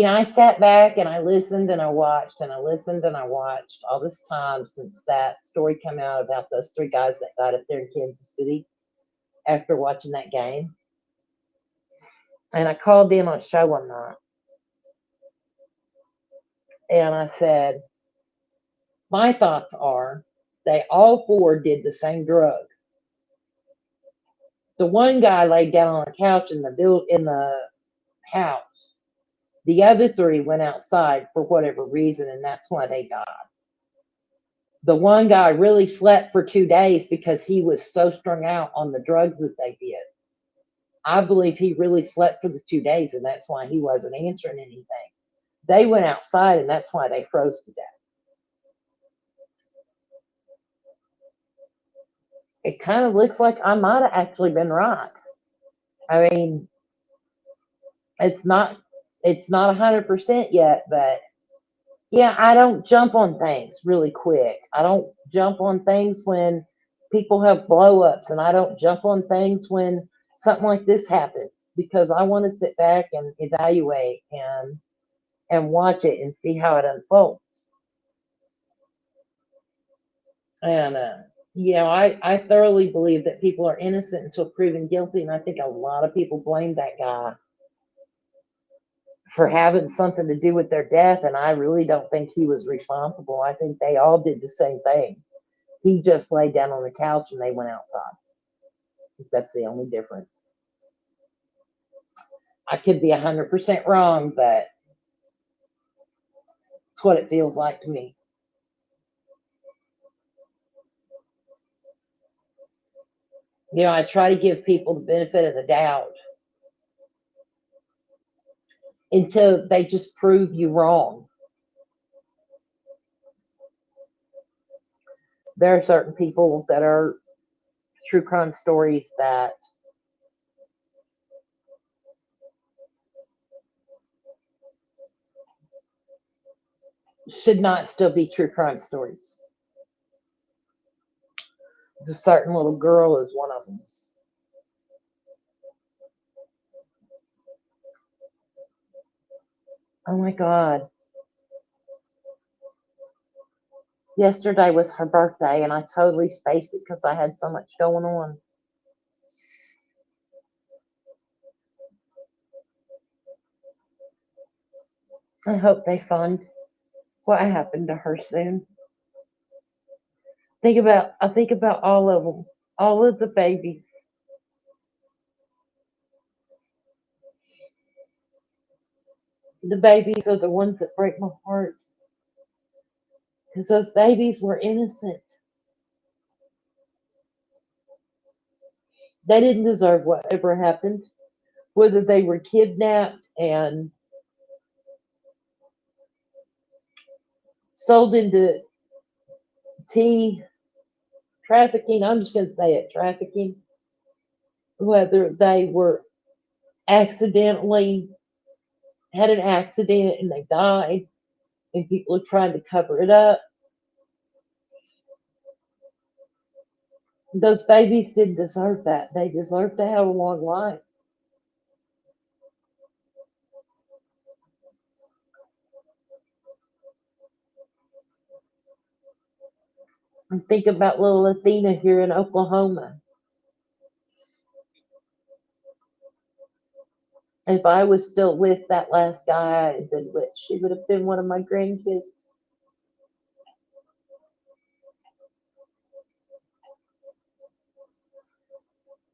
I sat back and I listened and I watched and I listened and I watched all this time since that story came out about those three guys that died up there in Kansas City after watching that game. And I called in on a show one night and I said, my thoughts are they all four did the same drug. The one guy laid down on a couch in the house. The other three went outside for whatever reason, and that's why they died. The one guy really slept for 2 days because he was so strung out on the drugs that they did. I believe he really slept for the 2 days, and that's why he wasn't answering anything. They went outside, and that's why they froze to death. It kind of looks like I might have actually been right. I mean, it's not it's not 100% yet, but yeah, I don't jump on things really quick. I don't jump on things when people have blow ups, and I don't jump on things when something like this happens because I want to sit back and evaluate and watch it and see how it unfolds. And I thoroughly believe that people are innocent until proven guilty, and I think a lot of people blame that guy for having something to do with their death, and I really don't think he was responsible. I think they all did the same thing. He just laid down on the couch and they went outside. That's the only difference. I could be 100% wrong, but it's what it feels like to me. I try to give people the benefit of the doubt until they just prove you wrong. There are certain people that are true crime stories that should not still be true crime stories. A certain little girl is one of them. Oh my God. Yesterday was her birthday, and I totally spaced it because I had so much going on. I hope they find what happened to her soon. I think about all of them, all of the babies. The babies are the ones that break my heart because those babies were innocent. They didn't deserve whatever happened. whether they were kidnapped and sold into tea trafficking. I'm just going to say it, trafficking. Whether they were accidentally had an accident and they died, and people are trying to cover it up. Those babies didn't deserve that. They deserve to have a long life. And think about little Athena here in Oklahoma. If I was still with that last guy I had been with, she would have been one of my grandkids.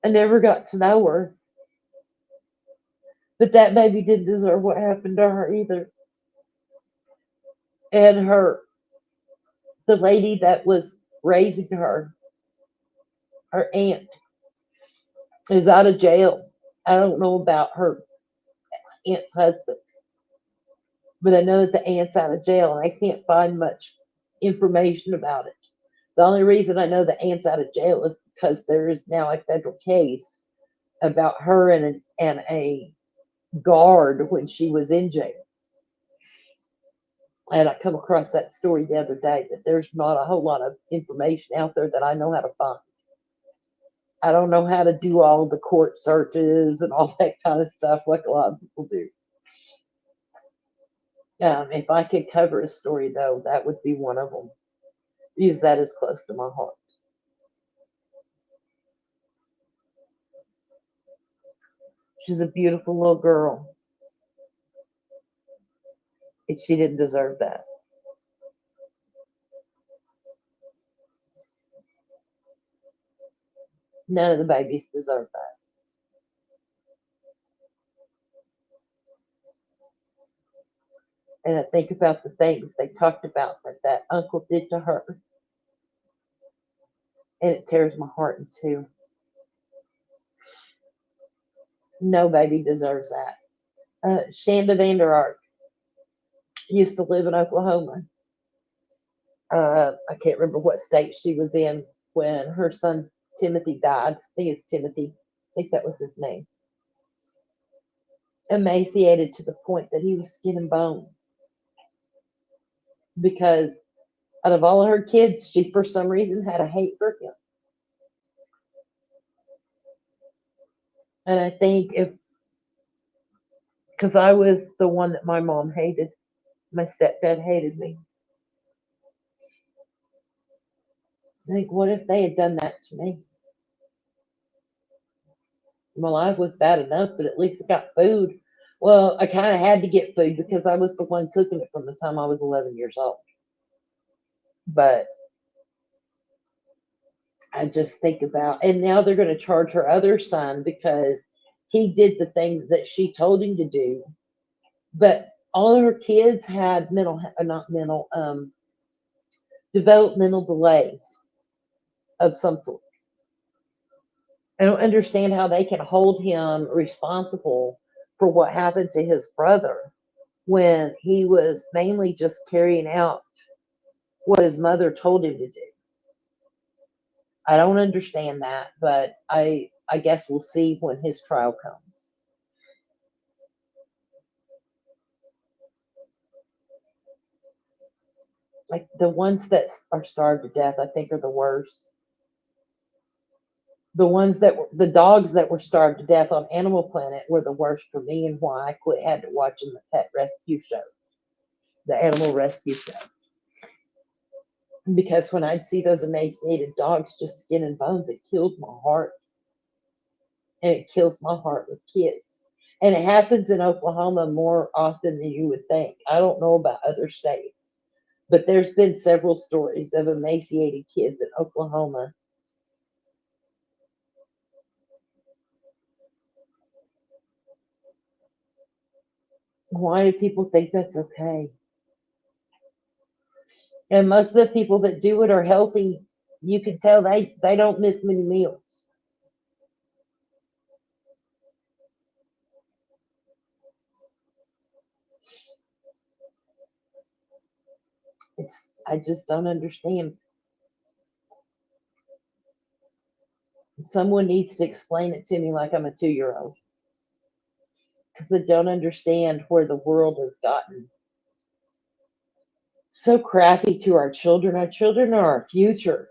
I never got to know her, but that baby didn't deserve what happened to her either. And the lady that was raising her aunt, is out of jail. I don't know about her aunt's husband, but I know that the aunt's out of jail, and I can't find much information about it. The only reason I know the aunt's out of jail is because there is now a federal case about her and a guard when she was in jail. And I come across that story the other day, but there's not a whole lot of information out there that I know how to find. I don't know how to do all the court searches and all that kind of stuff like a lot of people do. If I could cover a story, though, that would be one of them. Use that as close to my heart. She's a beautiful little girl, and she didn't deserve that. None of the babies deserve that. And I think about the things they talked about that that uncle did to her, and it tears my heart in two. No baby deserves that. Shanda Vander Ark used to live in Oklahoma. I can't remember what state she was in when her son Timothy died. I think it's Timothy. I think that was his name. Emaciated to the point that he was skin and bones because out of all of her kids, she for some reason had a hate for him. And I think if, because I was the one that my mom hated, my stepdad hated me. I think, what if they had done that to me? My life was bad enough, but at least I got food. Well, I kind of had to get food because I was the one cooking it from the time I was 11 years old. But I just think about, and now they're going to charge her other son because he did the things that she told him to do. But all of her kids had not mental, developmental delays of some sort. I don't understand how they can hold him responsible for what happened to his brother when he was mainly just carrying out what his mother told him to do. I don't understand that, but I guess we'll see when his trial comes. Like the ones that are starved to death, I think are the worst. The ones that were the dogs that were starved to death on Animal Planet were the worst for me, and why I quit had to watching the pet rescue show, the animal rescue show. Because when I'd see those emaciated dogs just skin and bones, it killed my heart. And it kills my heart with kids. And it happens in Oklahoma more often than you would think. I don't know about other states, but there's been several stories of emaciated kids in Oklahoma. Why do people think that's okay? And most of the people that do it are healthy. You can tell they don't miss many meals. I just don't understand. Someone needs to explain it to me like I'm a 2-year old because I don't understand where the world has gotten so crappy to our children. Our children are our future.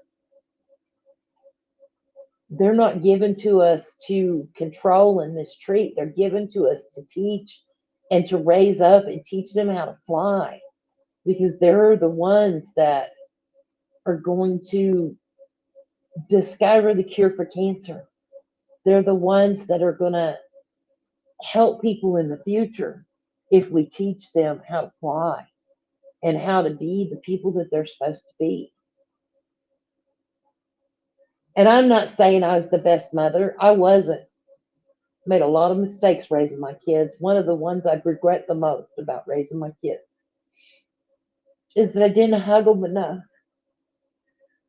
They're not given to us to control and mistreat. They're given to us to teach and to raise up and teach them how to fly because they're the ones that are going to discover the cure for cancer. They're the ones that are going to help people in the future if we teach them how to fly and how to be the people that they're supposed to be. And I'm not saying I was the best mother. I wasn't. Made a lot of mistakes raising my kids. One of the ones I regret the most about raising my kids is that I didn't hug them enough.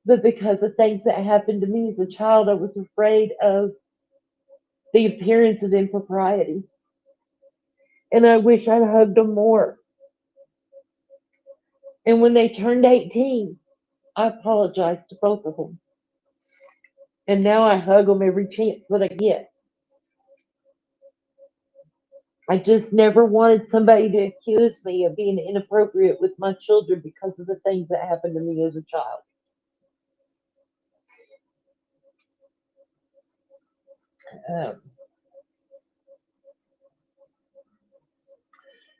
But because of things that happened to me as a child, I was afraid of the appearance of impropriety. And I wish I'd hugged them more. And when they turned 18, I apologized to both of them. And now I hug them every chance that I get. I just never wanted somebody to accuse me of being inappropriate with my children because of the things that happened to me as a child. Um,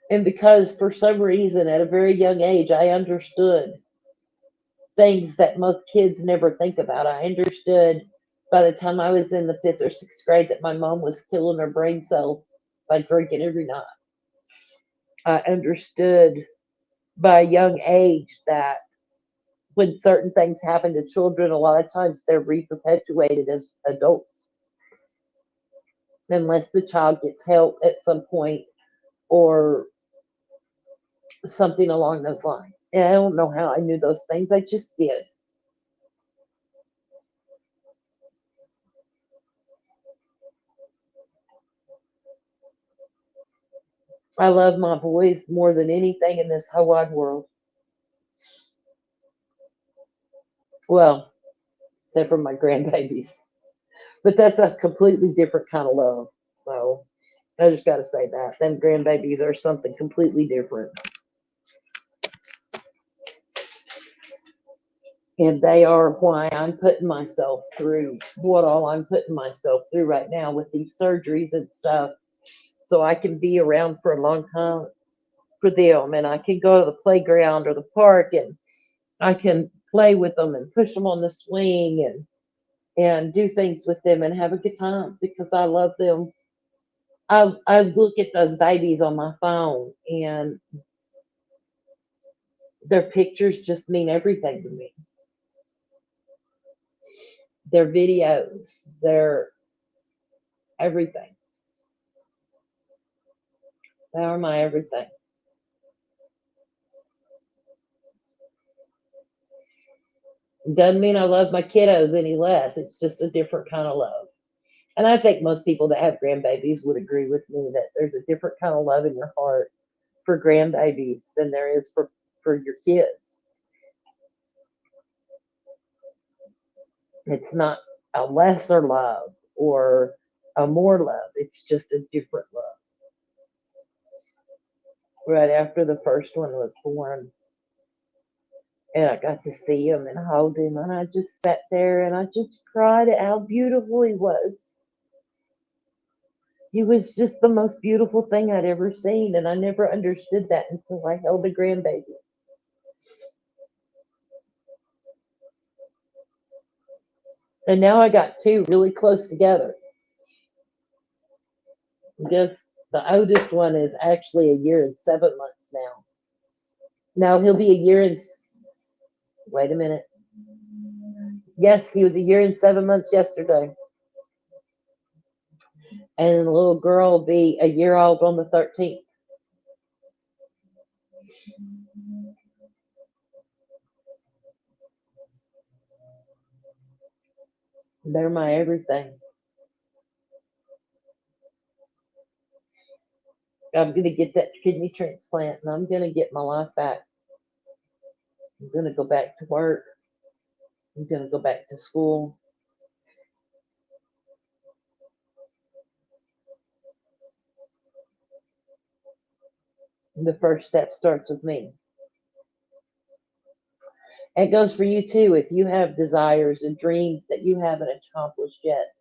and because for some reason at a very young age, I understood things that most kids never think about. I understood by the time I was in the fifth or sixth grade that my mom was killing her brain cells by drinking every night. I understood by a young age that when certain things happen to children, a lot of times they're reperpetuated as adults unless the child gets help at some point or something along those lines. And I don't know how I knew those things, I just did. I love my boys more than anything in this whole wide world. Well, except for my grandbabies. But that's a completely different kind of love. So I just got to say that. Them grandbabies are something completely different. And they are why I'm putting myself through what all I'm putting myself through right now with these surgeries and stuff. So I can be around for a long time for them and I can go to the playground or the park and I can play with them and push them on the swing and do things with them and have a good time because I love them. I look at those babies on my phone and their pictures just mean everything to me. Their videos, their everything. They are my everything. Doesn't mean I love my kiddos any less. It's just a different kind of love. And I think most people that have grandbabies would agree with me that there's a different kind of love in your heart for grandbabies than there is for your kids. It's not a lesser love or a more love. It's just a different love. Right after the first one was born, and I got to see him and hold him, and I just sat there and I just cried at how beautiful he was. He was just the most beautiful thing I'd ever seen, and I never understood that until I held a grandbaby. And now I got two really close together. Just the oldest one is actually a year and 7 months now. Now he'll be a year and wait a minute. Yes, he was a year and 7 months yesterday. And the little girl will be a year old on the 13th. They're my everything. I'm going to get that kidney transplant and I'm going to get my life back. I'm going to go back to work. I'm going to go back to school. And the first step starts with me. And it goes for you too. If you have desires and dreams that you haven't accomplished yet,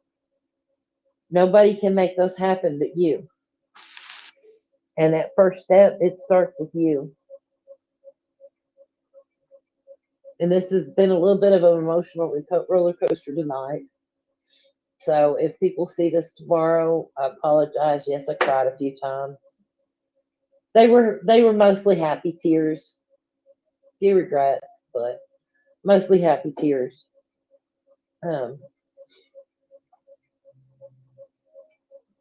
nobody can make those happen but you. And that first step, it starts with you. And this has been a little bit of an emotional roller coaster tonight. So if people see this tomorrow, I apologize. Yes, I cried a few times. They were mostly happy tears, few regrets, but mostly happy tears. Um,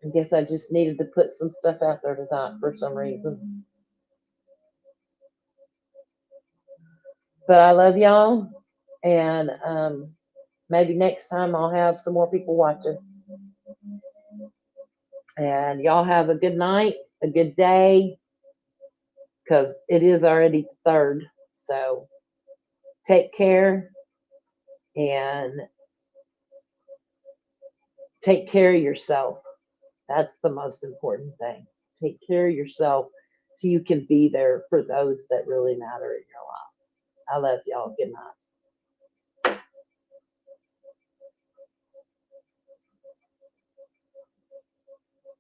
I guess I just needed to put some stuff out there tonight for some reason. But I love y'all, and maybe next time I'll have some more people watching. And y'all have a good night, a good day, because it is already the third. So take care and take care of yourself. That's the most important thing. Take care of yourself so you can be there for those that really matter in your life. I love y'all. Good night.